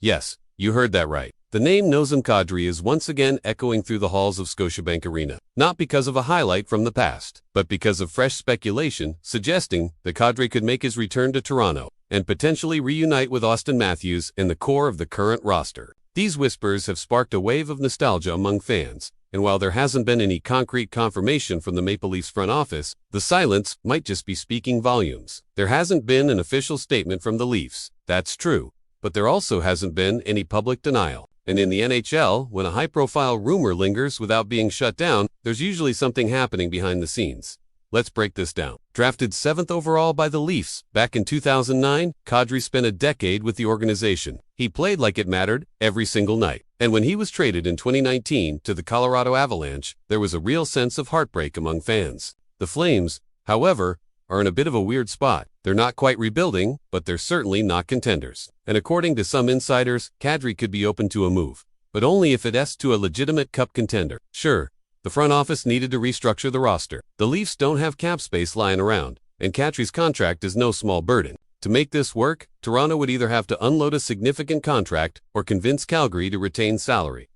Yes, you heard that right. The name Nazem Kadri is once again echoing through the halls of Scotiabank Arena, not because of a highlight from the past, but because of fresh speculation suggesting that Kadri could make his return to Toronto and potentially reunite with Austin Matthews in the core of the current roster. These whispers have sparked a wave of nostalgia among fans, and while there hasn't been any concrete confirmation from the Maple Leafs front office, the silence might just be speaking volumes. There hasn't been an official statement from the Leafs, that's true, but there also hasn't been any public denial. And in the NHL, when a high-profile rumor lingers without being shut down, there's usually something happening behind the scenes. Let's break this down. Drafted 7th overall by the Leafs back in 2009, Kadri spent a decade with the organization. He played like it mattered every single night. And when he was traded in 2019 to the Colorado Avalanche, there was a real sense of heartbreak among fans. The Flames, however, are in a bit of a weird spot. They're not quite rebuilding, but they're certainly not contenders. And according to some insiders, Kadri could be open to a move, but only if it's to a legitimate cup contender. Sure, the front office needed to restructure the roster. The Leafs don't have cap space lying around, and Kadri's contract is no small burden. To make this work, Toronto would either have to unload a significant contract or convince Calgary to retain salary.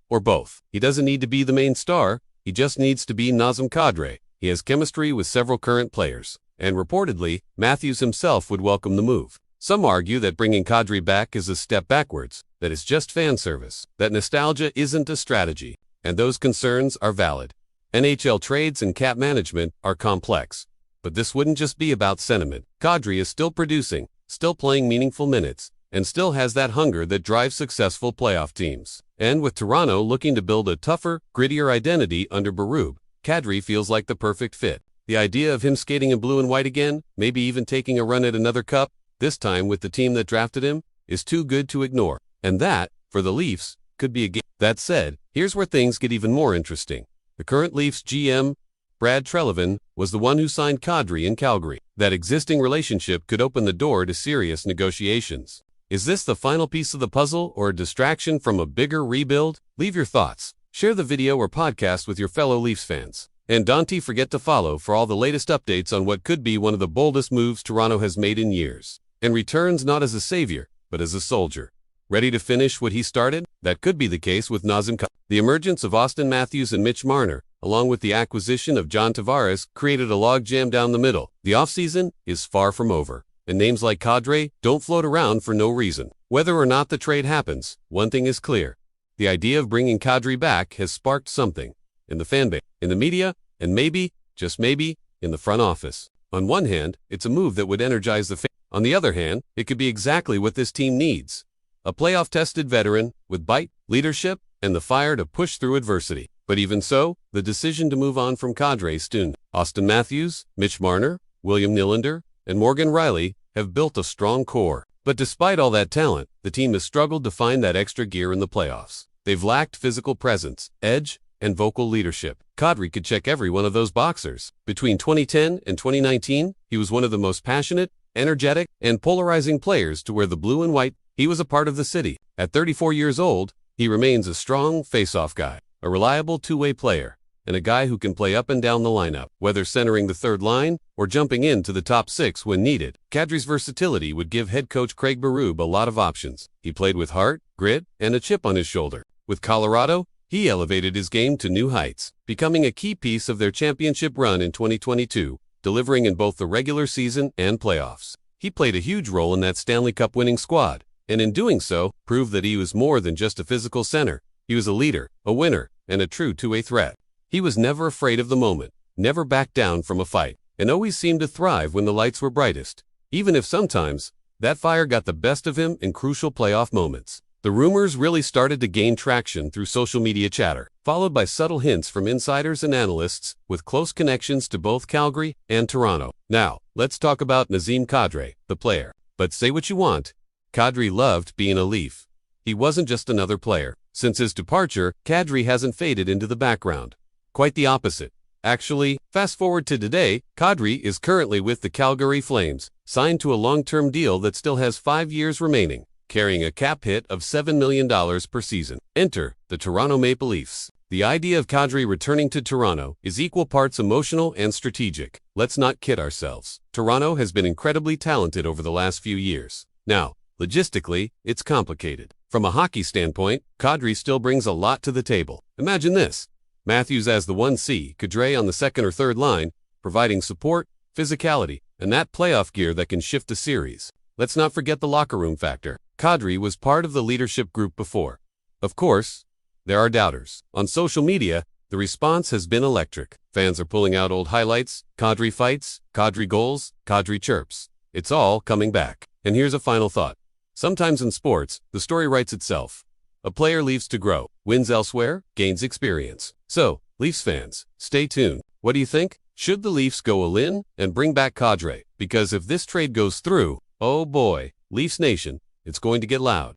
Or both. He doesn't need to be the main star, he just needs to be Nazem Kadri. He has chemistry with several current players, and reportedly, Matthews himself would welcome the move. Some argue that bringing Kadri back is a step backwards, that it's just fan service, that nostalgia isn't a strategy, and those concerns are valid. NHL trades and cap management are complex, but this wouldn't just be about sentiment. Kadri is still producing, still playing meaningful minutes, and still has that hunger that drives successful playoff teams. And with Toronto looking to build a tougher, grittier identity under Berube, Kadri feels like the perfect fit. The idea of him skating in blue and white again, maybe even taking a run at another cup, this time with the team that drafted him, is too good to ignore. And that, for the Leafs, could be a game. That said, here's where things get even more interesting. The current Leafs GM, Brad Treliving, was the one who signed Kadri in Calgary. That existing relationship could open the door to serious negotiations. Is this the final piece of the puzzle or a distraction from a bigger rebuild? Leave your thoughts. Share the video or podcast with your fellow Leafs fans. And don't forget to follow for all the latest updates on what could be one of the boldest moves Toronto has made in years. And returns not as a savior, but as a soldier. Ready to finish what he started? That could be the case with Nazem Kadri. The emergence of Austin Matthews and Mitch Marner, along with the acquisition of John Tavares, created a logjam down the middle. The offseason is far from over, and names like Kadri don't float around for no reason. Whether or not the trade happens, one thing is clear. The idea of bringing Kadri back has sparked something in the fanbase, in the media, and maybe, just maybe, in the front office. On one hand, it's a move that would energize the fans. On the other hand, it could be exactly what this team needs. A playoff-tested veteran with bite, leadership, and the fire to push through adversity. But even so, the decision to move on from Kadri stood. Austin Matthews, Mitch Marner, William Nylander, and Morgan Rielly have built a strong core. But despite all that talent, the team has struggled to find that extra gear in the playoffs. They've lacked physical presence, edge, and vocal leadership. Kadri could check every one of those boxers. Between 2010 and 2019, he was one of the most passionate, energetic, and polarizing players to wear the blue and white. He was a part of the city. At 34 years old, he remains a strong face-off guy, a reliable two-way player, and a guy who can play up and down the lineup, whether centering the third line or jumping into the top six when needed. Kadri's versatility would give head coach Craig Berube a lot of options. He played with heart, grit, and a chip on his shoulder. With Colorado, he elevated his game to new heights, becoming a key piece of their championship run in 2022, delivering in both the regular season and playoffs. He played a huge role in that Stanley Cup winning squad, and in doing so, proved that he was more than just a physical center. He was a leader, a winner, and a true two-way threat. He was never afraid of the moment, never backed down from a fight, and always seemed to thrive when the lights were brightest, even if sometimes that fire got the best of him in crucial playoff moments. The rumors really started to gain traction through social media chatter, followed by subtle hints from insiders and analysts with close connections to both Calgary and Toronto. Now, let's talk about Nazem Kadri, the player. But say what you want, Kadri loved being a Leaf. He wasn't just another player. Since his departure, Kadri hasn't faded into the background. Quite the opposite. Actually, fast forward to today, Kadri is currently with the Calgary Flames, signed to a long-term deal that still has 5 years remaining, carrying a cap hit of $7 million per season. Enter the Toronto Maple Leafs. The idea of Kadri returning to Toronto is equal parts emotional and strategic. Let's not kid ourselves. Toronto has been incredibly talented over the last few years. Now, Logistically, it's complicated. From a hockey standpoint, Kadri still brings a lot to the table. Imagine this. Matthews as the 1C, Kadri on the second or third line, providing support, physicality, and that playoff gear that can shift a series. Let's not forget the locker room factor. Kadri was part of the leadership group before. Of course, there are doubters. On social media, the response has been electric. Fans are pulling out old highlights, Kadri fights, Kadri goals, Kadri chirps. It's all coming back. And here's a final thought. Sometimes in sports, the story writes itself. A player leaves to grow, wins elsewhere, gains experience. So, Leafs fans, stay tuned. What do you think? Should the Leafs go all in and bring back Kadri? Because if this trade goes through, oh boy, Leafs Nation, it's going to get loud.